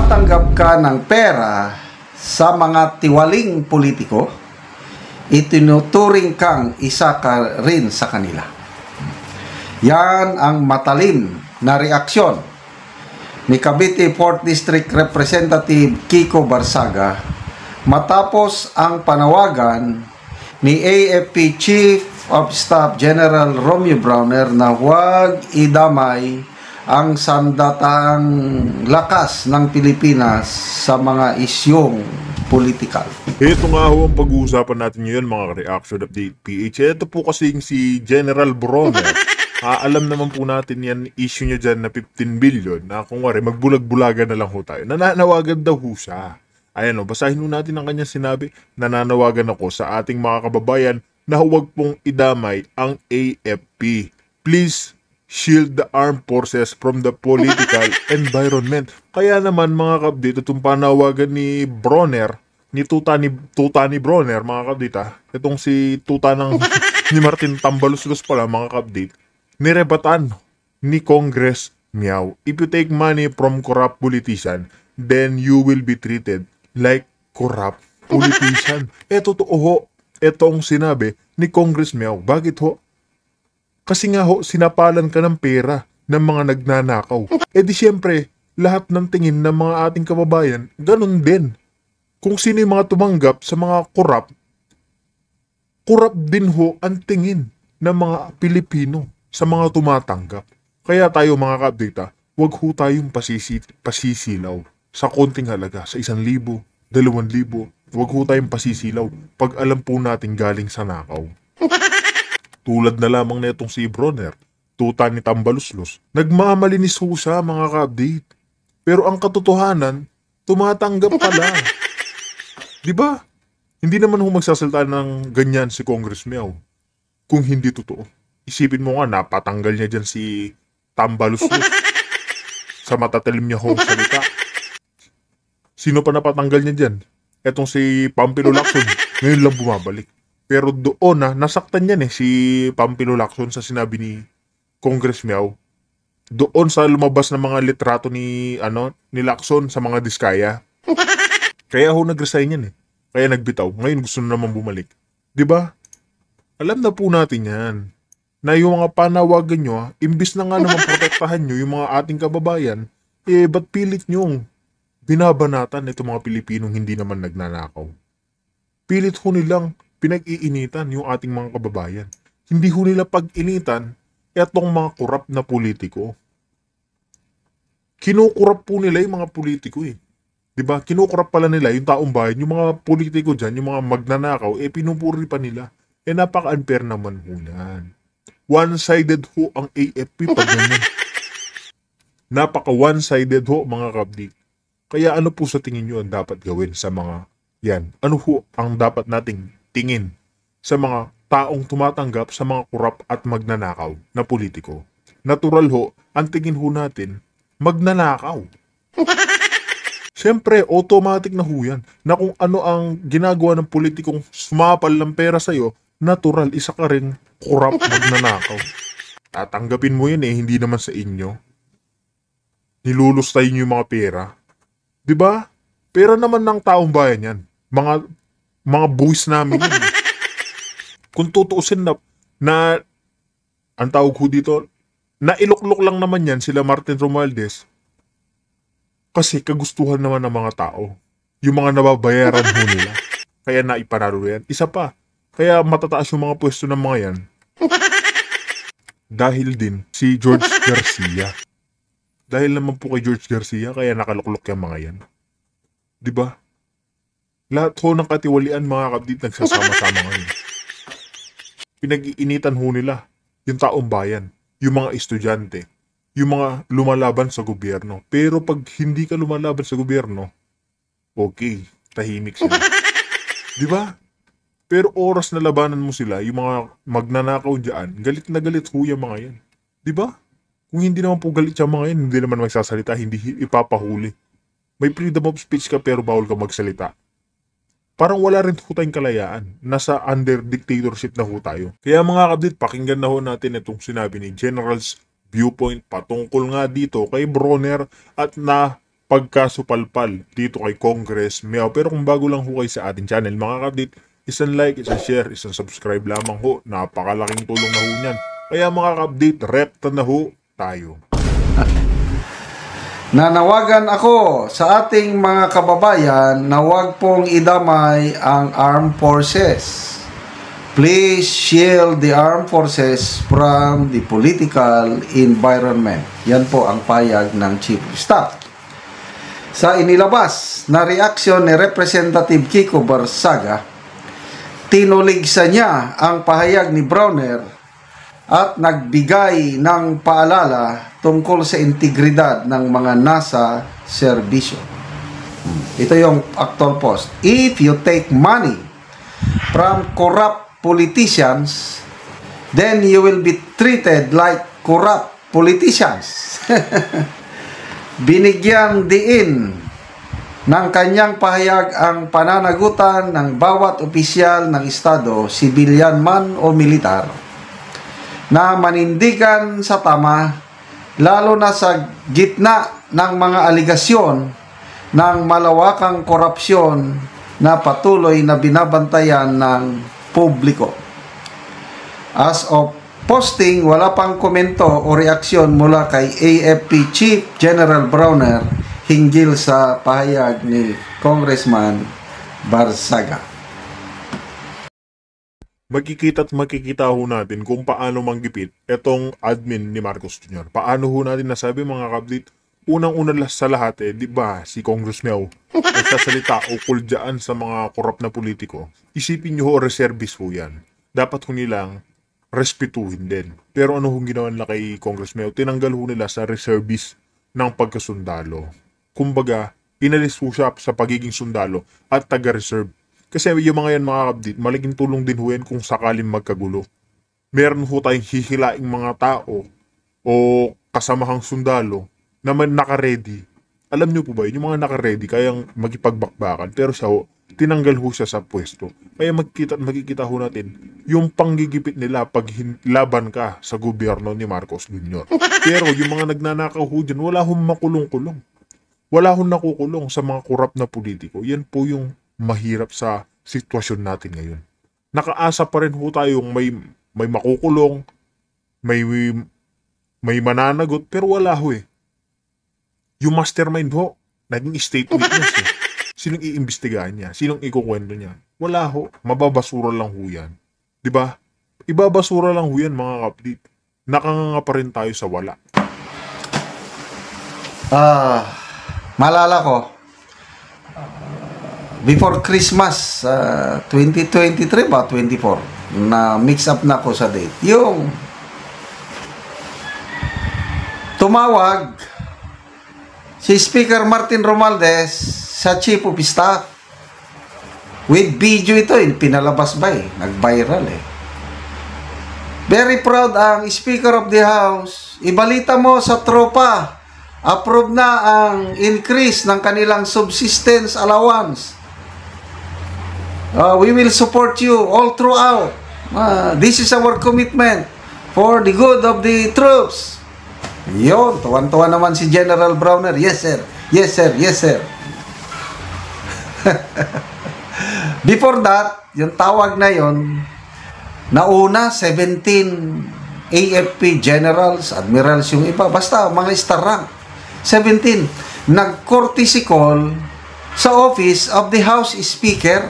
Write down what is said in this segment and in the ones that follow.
tumatanggap ka ng pera sa mga tiwaling politiko, itinuturing kang isa ka rin sa kanila. Yan ang matalim na reaksyon ni Cavite 4th District Representative Kiko Barsaga matapos ang panawagan ni AFP Chief of Staff General Romeo Browner na huwag idamay ang sandatang lakas ng Pilipinas sa mga isyong politikal. Ito nga ho ang pag-uusapan natin ngayon, mga reaction update PH. Ito po kasing si General Browner. Alam naman po natin yan, issue niya dyan na 15 billion na kung wari, magbulag-bulagan na lang ho tayo. Nananawagan daw ho siya. Ayan o, basahin ho natin ang kanyang sinabi. Nananawagan ako sa ating mga kababayan na huwag pong idamay ang AFP. Please shield the armed forces from the political environment. Kaya naman mga kabdita, itong panawagan ni Browner, ni tuta ni Browner, mga kabdita, itong si tuta ni Martin Tambaluslos pala, mga kabdita, nirebatan ni Congress Miao. If you take money from corrupt politician, then you will be treated like corrupt politician. Totoo ho, itong sinabi ni Congress Miao. Bakit ho? Kasi nga ho, sinapalan ka ng pera ng mga nagnanakaw. Di siyempre, lahat ng tingin ng mga ating kababayan, ganun din. Kung sino yung mga tumanggap sa mga corrupt din ho ang tingin ng mga Pilipino sa mga tumatanggap. Kaya tayo mga ka-update, wag ho tayong pasisilaw sa konting halaga, sa 1,000, 2,000, wag ho tayong pasisilaw pag alam po natin galing sa nakaw. Tulad na lamang na itong si Browner, tuta ni Tambaluslos, nagmamalinis ho siya mga ka-update. Pero ang katotohanan, tumatanggap pala. Diba? Hindi naman ho magsasalita ng ganyan si Congress Miao kung hindi totoo. Isipin mo nga, napatanggal niya dyan si Tambaluslos. Sa matatalim niya ho salita. Sino pa napatanggal niya dyan? Etong si Pampilo Lacson, ngayon lang bumabalik. Pero doon nasaktan yan si Pampilo Lacson sa sinabi ni Congress Miao. Doon sa lumabas na mga litrato ni Lacson sa mga diskaya. Kaya ho nag-resign yan Kaya nagbitaw. Ngayon gusto na naman bumalik. Diba? Alam na po natin yan. Na yung mga panawagan nyo, imbis na nga naman protektahan nyo yung mga ating kababayan, ba't pilit nyo binabanatan itong mga Pilipinong hindi naman nagnanakaw? Pilit ho nilang pinag-iinitan yung ating mga kababayan. Hindi ho nila pag-initan itong mga korap na politiko. Kinukurap po nila yung mga politiko Diba? Kinukurap pala nila yung taong bayan, yung mga politiko dyan, yung mga magnanakaw, pinupuri pa nila. Napaka-unfair naman ho yan. One-sided ho ang AFP pag ganyan. Napaka one-sided ho mga kabdi. Kaya ano po sa tingin nyo ang dapat gawin sa mga yan? Ano ho ang dapat nating tingin sa mga taong tumatanggap sa mga korap at magnanakaw na politiko? Natural ho, ang tingin ho natin, magnanakaw. Siyempre, automatic na ho yan, na kung ano ang ginagawa ng politikong sumapal ng pera sa'yo, natural, isa ka rin korap magnanakaw. Tatanggapin mo yun hindi naman sa inyo. Nilulustay nyo yung mga pera. Diba? Pera naman ng taong bayan yan. Mga buwis namin yun. Kung tutuusin na ang tawag ko dito, nailuklok lang naman yan sila Martin Romualdez kasi kagustuhan naman ng mga tao. Yung mga nababayaran ho nila. Kaya naipanalo yan. Isa pa, kaya matataas yung mga pwesto ng mga yan. Dahil din si George Garcia. Dahil naman po kay George Garcia, kaya nakaluklok yung mga yan. Diba? Lahat ho ng katiwalian mga kabdit nagsasama-sama ngayon. Pinag-iinitan ho nila yung taong bayan, yung mga estudyante, yung mga lumalaban sa gobyerno. Pero pag hindi ka lumalaban sa gobyerno, okay, tahimik sila. Diba? Pero oras na labanan mo sila, yung mga magnanakaw dyan, galit na galit ho yung mga yan. Diba? Kung hindi naman po galit yung mga yan, hindi naman magsasalita, hindi ipapahuli. May freedom of speech ka pero bawal ka magsalita. Parang wala rin ho tayong kalayaan. Nasa under dictatorship na ho tayo. Kaya mga kabdit, pakinggan na ho natin itong sinabi ni General's viewpoint patungkol nga dito kay Browner at na pagkasupalpal dito kay Congress Meow. Pero kung bago lang ho kayo sa ating channel, mga ka-update, isang like, isang share, isang subscribe lamang ho. Napakalaking tulong na ho niyan. Kaya mga ka-update, repta na ho tayo. Nanawagan ako sa ating mga kababayan na huwag pong idamay ang armed forces. Please shield the armed forces from the political environment. Yan po ang payag ng Chief of Staff. Sa inilabas na reaksyon ni Representative Kiko Barsaga, tinuligsa niya ang pahayag ni Browner at nagbigay ng paalala tungkol sa integridad ng mga nasa serbisyo. Ito yung actual post. If you take money from corrupt politicians, then you will be treated like corrupt politicians. Binigyang diin ng kanyang pahayag ang pananagutan ng bawat opisyal ng Estado, sibilyan man o militar, na manindigan sa tama, lalo na sa gitna ng mga aligasyon ng malawakang korupsyon na patuloy na binabantayan ng publiko. As of posting, wala pang komento o reaksyon mula kay AFP Chief General Browner hinggil sa pahayag ni Congressman Barsaga. Makikita ho natin kung paano manggipit etong admin ni Marcos Jr. Paano ho natin nasabi, mga ka-update? Unang-una sa lahat di ba, si Congress Meow nagsasalita ukol dyan sa mga korap na politiko. Isipin nyo ho, reservist ho yan. Dapat ho nilang respetuhin din. Pero ano ho ginawa nila kay Congress Meow? Tinanggal ho nila sa reservist ng pagkasundalo. Kumbaga, inalis ho siya sa pagiging sundalo at taga-reserve. Kasi yung mga yan, mga kapatid, malaking tulong din ho yan kung sakaling magkagulo. Meron ho tayong hihilaing mga tao o kasamahang sundalo na naka-ready. Alam nyo po ba, yung mga naka-ready kayang magipagbakbakan, pero siya ho, tinanggal ho siya sa pwesto. Kaya makikita ho natin yung panggigipit nila pag laban ka sa gobyerno ni Marcos Jr. Pero yung mga nagnanakaw ho dyan, wala hong makulong-kulong. Wala hong nakukulong sa mga korap na politiko. Yan po yung mahirap sa sitwasyon natin ngayon. Nakaasa pa rin ho tayong may makukulong, may mananagot, pero wala ho eh. Yung mastermind ho, naging state witness eh. Sinong iimbestigahan niya? Sinong ikukwento niya? Wala ho. Mababasura lang ho yan. Diba? Ibabasura lang ho yan, mga kapatid. Nakanganga pa rin tayo sa wala. Malala ko, before Christmas, 2023 ba, 24, na mix up na ko sa date. Yung tumawag si Speaker Martin Romualdez sa Chief of Staff. With video ito, pinalabas ba eh, nag-viral eh. Very proud ang Speaker of the House. Ibalita mo sa tropa, approve na ang increase ng kanilang subsistence allowance. We will support you all throughout. This is our commitment for the good of the troops. Yun, tuwan-tuwa naman si General Browner. Yes, sir. Yes, sir. Yes, sir. Before that, yung tawag na yon, nauna 17 AFP generals, admirals yung iba, basta mga star rank. 17. Nag-courtesy call sa office of the House Speaker,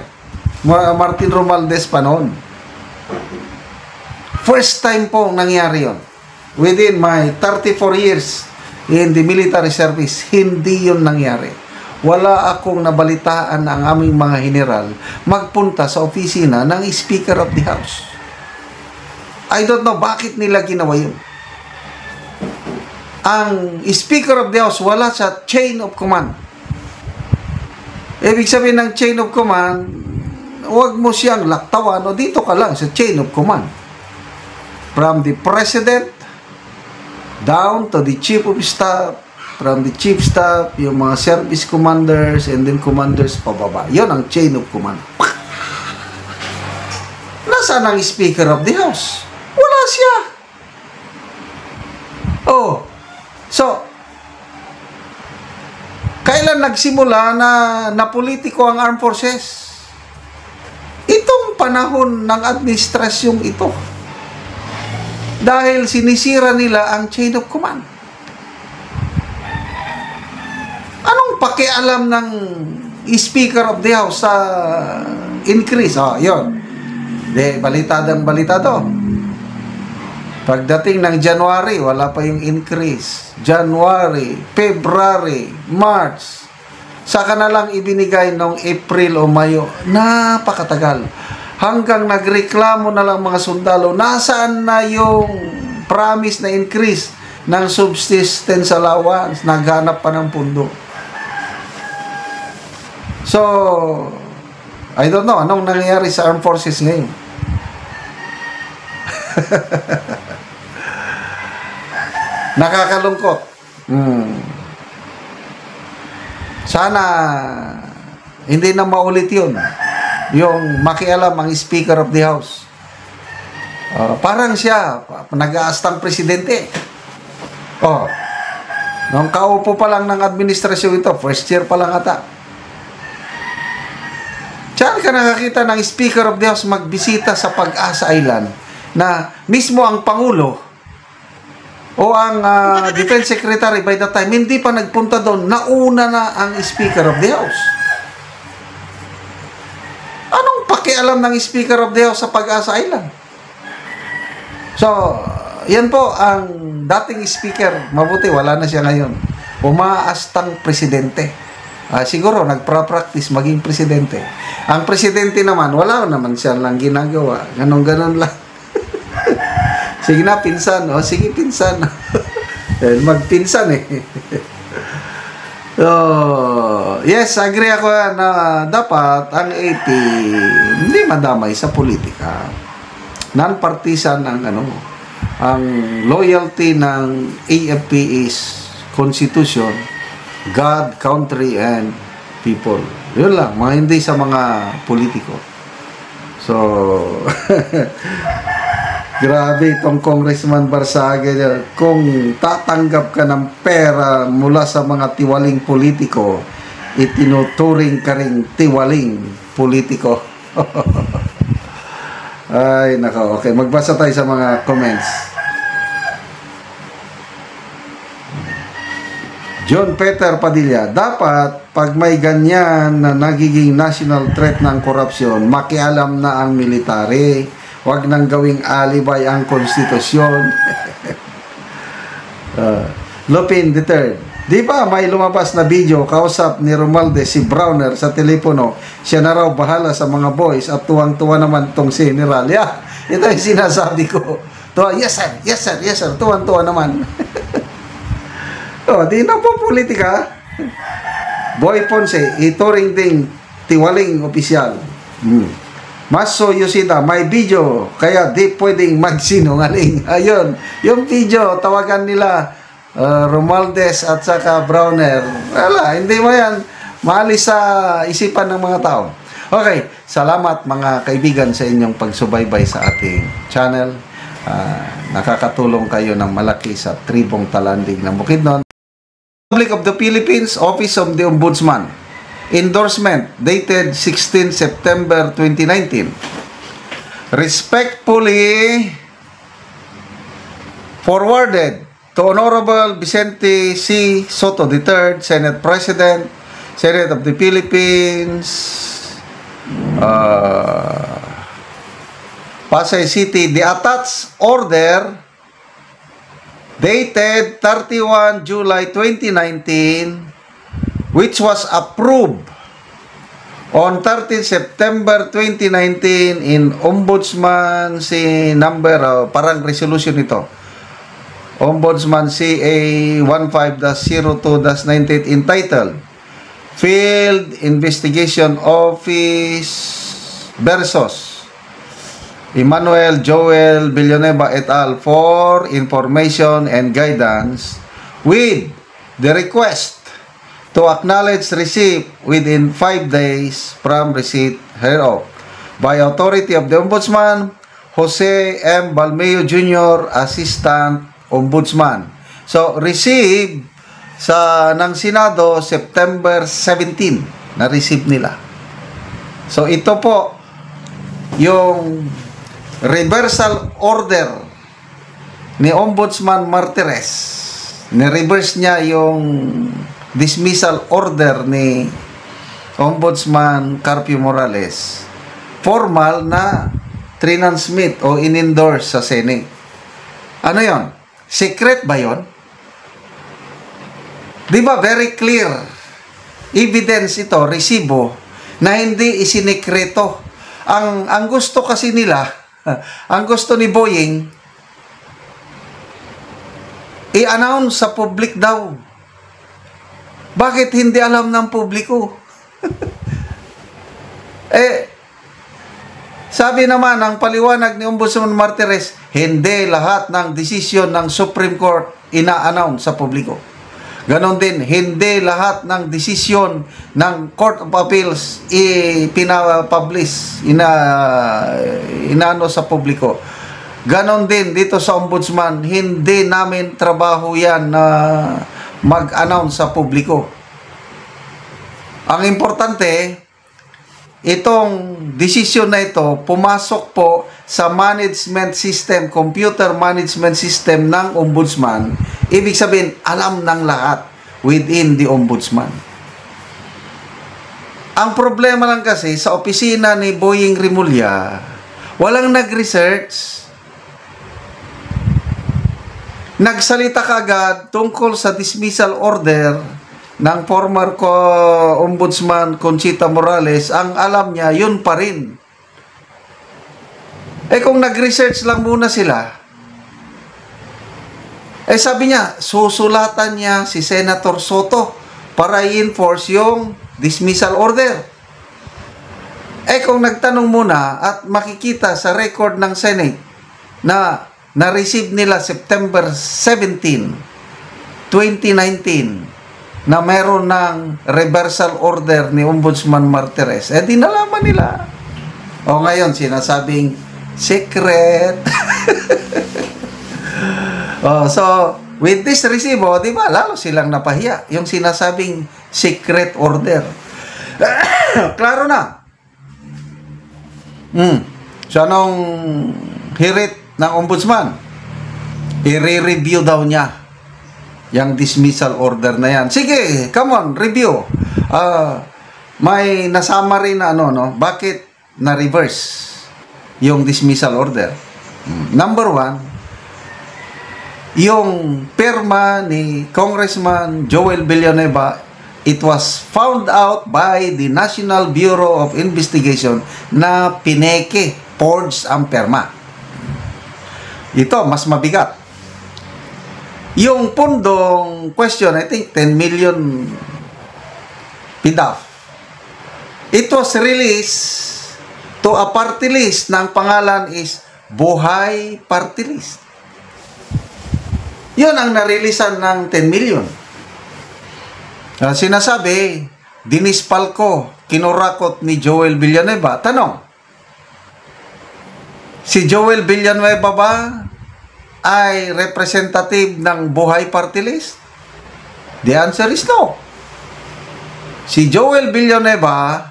Martin Romualdez pa noon. First time po nangyari yon. Within my 34 years in the military service, hindi yun nangyari. Wala akong nabalitaan na ang aming mga general magpunta sa opisina ng Speaker of the House. I don't know bakit nila ginawa yun. Ang Speaker of the House wala sa chain of command. Ibig sabihin ng chain of command, huwag mo siyang laktawan o dito ka lang sa chain of command. From the President down to the Chief of Staff, from the Chief Staff, yung mga service commanders, and then commanders pababa. Yun ang chain of command. Nasaan ang Speaker of the House? Wala siya. Oh. So, Kailan nagsimula na politiko ang armed forces? Itong panahon ng administrasyong ito. Dahil sinisira nila ang chain of command. Anong pakialam ng Speaker of the House sa increase? Yun. Balita to. Pagdating ng January, wala pa yung increase. January, February, March. Saka na lang ibinigay noong April o Mayo. Napakatagal. Hanggang nagreklamo na lang mga sundalo, nasaan na yung promise na increase ng subsistence allowance? Naghanap pa ng pundo. So, I don't know, anong nangyayari sa armed forces ngayon? Nakakalungkot. Sana hindi na maulit yun. Yung makialam ang Speaker of the House. Parang siya, nag-aastang presidente. Nung kaupo pa lang ng administrasyon ito, first year pa lang ata. Saan ka nakakita ng Speaker of the House magbisita sa Pag-asa Island na mismo ang Pangulo o ang Defense Secretary by the time, hindi pa nagpunta doon, nauna na ang Speaker of the House. Anong pakialam ng Speaker of the House sa Pag-asa Island? So, yan po ang dating Speaker. Mabuti, wala na siya ngayon. Umaastang presidente. Siguro, nagpa-practice maging presidente. Ang presidente naman, wala naman siya lang ginagawa. Ganon-ganon lang. Sige na, pinsan. Sige, pinsan. Magpinsan yes, agree ako na dapat ang AP hindi madamay sa politika. Non-partisan ang loyalty ng AFP is Constitution, God, country, and people. Yun lang, hindi sa mga politiko. So, grabe itong Congressman Barsaga. Kung tatanggap ka ng pera mula sa mga tiwaling politiko, itinuturing ka ring tiwaling politiko. Ay, nako. Okay, magbasa tayo sa mga comments. John Peter Padilla, dapat pag may ganyan na nagiging national threat ng korupsyon, makialam na ang military. Huwag nang gawing alibay ang konstitusyon. Lupin III, di ba may lumabas na video kausap ni Romualdez si Browner sa telepono? Siya na raw bahala sa mga boys at tuwang-tuwa naman tong general. Ito yung sinasabi ko. Yes sir, tuwang-tuwa naman. Di na po politika. Boy Ponce, ituring ding tiwaling opisyal. Maso Yosida, may video, kaya di pwedeng magsinungaling. Ayun, yung video, tawagan nila Romualdez at saka Browner. Wala, hindi mo yan maalis sa isipan ng mga tao. Okay, salamat mga kaibigan sa inyong pagsubaybay sa ating channel. Nakakatulong kayo ng malaki sa tribong talandig ng Bukidnon. Republic of the Philippines, Office of the Ombudsman. Endorsement dated 16 September 2019. Respectfully forwarded to Honorable Vicente C. Soto III, Senate President, Senate of the Philippines, Pasay City, the attached order dated 31 July 2019, which was approved on 13 September 2019 in Ombudsman number, parang resolution ito. Ombudsman CA 15-02-98 entitled Field Investigation Office versus Emmanuel Joel Villanueva et al. For information and guidance with the request to acknowledge receipt within 5 days from receipt hereof by authority of the Ombudsman, Jose M. Balmeo Jr., Assistant Ombudsman. So, receive ng Senado September 17 na receive nila. So ito po yung reversal order ni Ombudsman Martires. Ni-reverse niya yung dismissal order ni Ombudsman Carpio Morales. Formal na transmit o in-endorse sa Senate. Ano yon? Secret ba yon? Di ba very clear evidence ito, resibo, na hindi isinikreto. Ang gusto kasi nila, ang gusto ni Boying, i-announce sa public daw. Bakit hindi alam ng publiko? Sabi naman ang paliwanag ni Ombudsman Martires, hindi lahat ng desisyon ng Supreme Court ina-announce sa publiko. Ganon din, hindi lahat ng desisyon ng Court of Appeals ipinapublish, inaano sa publiko. Ganon din dito sa Ombudsman, hindi namin trabaho yan na mag-announce sa publiko. Ang importante, itong desisyon na ito, pumasok po sa management system, computer management system ng Ombudsman. Ibig sabihin, alam ng lahat within the Ombudsman. Ang problema lang kasi, sa opisina ni Boying Rimulya, walang nag-research. Nagsalita kagad tungkol sa dismissal order ng former Ombudsman Conchita Morales. Ang alam niya, yun pa rin. Kung nag-research lang muna sila, sabi niya, susulatan niya si Senator Soto para i-enforce yung dismissal order. Kung nagtanong muna at makikita sa record ng Senate na na-receive nila September 17, 2019, na meron ng reversal order ni Ombudsman Martires, di nalaman nila. O ngayon, sinasabing secret. So, with this resibo, di ba, lalo silang napahiya. Yung sinasabing secret order. Klaro na. So, anong hirit ng Ombudsman? I-review daw niya yung dismissal order na yan. Sige, come on, review. May nasama rin na bakit na-reverse yung dismissal order. Number one, yung pirma ni Congressman Joel Villanueva, it was found out by the National Bureau of Investigation na pineke, forged ang pirma. Ito, mas mabigat. Yung pundong question, I think 10 million PDAF. It was released to a party list na ang pangalan is Buhay Party List. Yun ang narilisan ng 10 million. Sinasabi, dinispal ko, kinurakot ni Joel Villanueva. Tanong, si Joel Villanueva ba ay representative ng Buhay Party List? The answer is no. Si Joel Villanueva,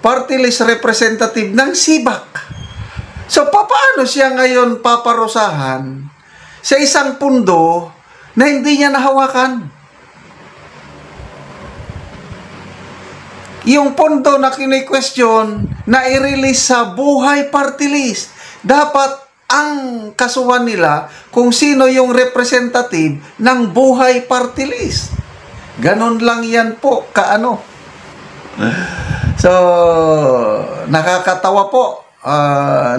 party list representative ng SIBAC. So, paano siya ngayon paparusahan sa isang pundo na hindi niya nahawakan? Yung pundo na kini-question na i-release sa Buhay Party List, dapat ang kasuhan nila kung sino yung representative ng Buhay Party List. Ganon lang yan po, kaano. So, nakakatawa po.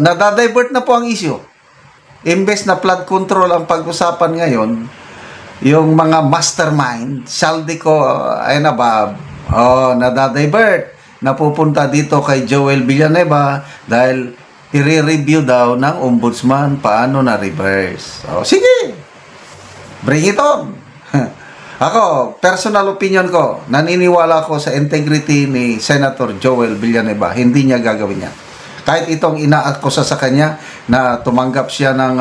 Nadadivert na po ang issue. Imbes na flood control ang pag-usapan ngayon, yung mga mastermind, Saldico and above, nadadivert. Napupunta dito kay Joel Villanueva dahil i-review daw ng Ombudsman paano na-reverse. Sige, bring it on. Ako, personal opinion ko, naniniwala ko sa integrity ni Senator Joel Villanueva. Hindi niya gagawin yan. Kahit itong inaakusa sa kanya na tumanggap siya ng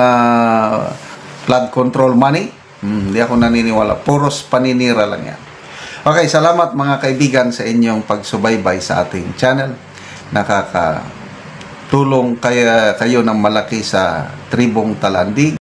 flood control money, Hindi ako naniniwala. Puros paninira lang yan. Okay, salamat mga kaibigan sa inyong pagsubaybay sa ating channel. Nakakatulong kayo ng malaki sa Tribong Talandig.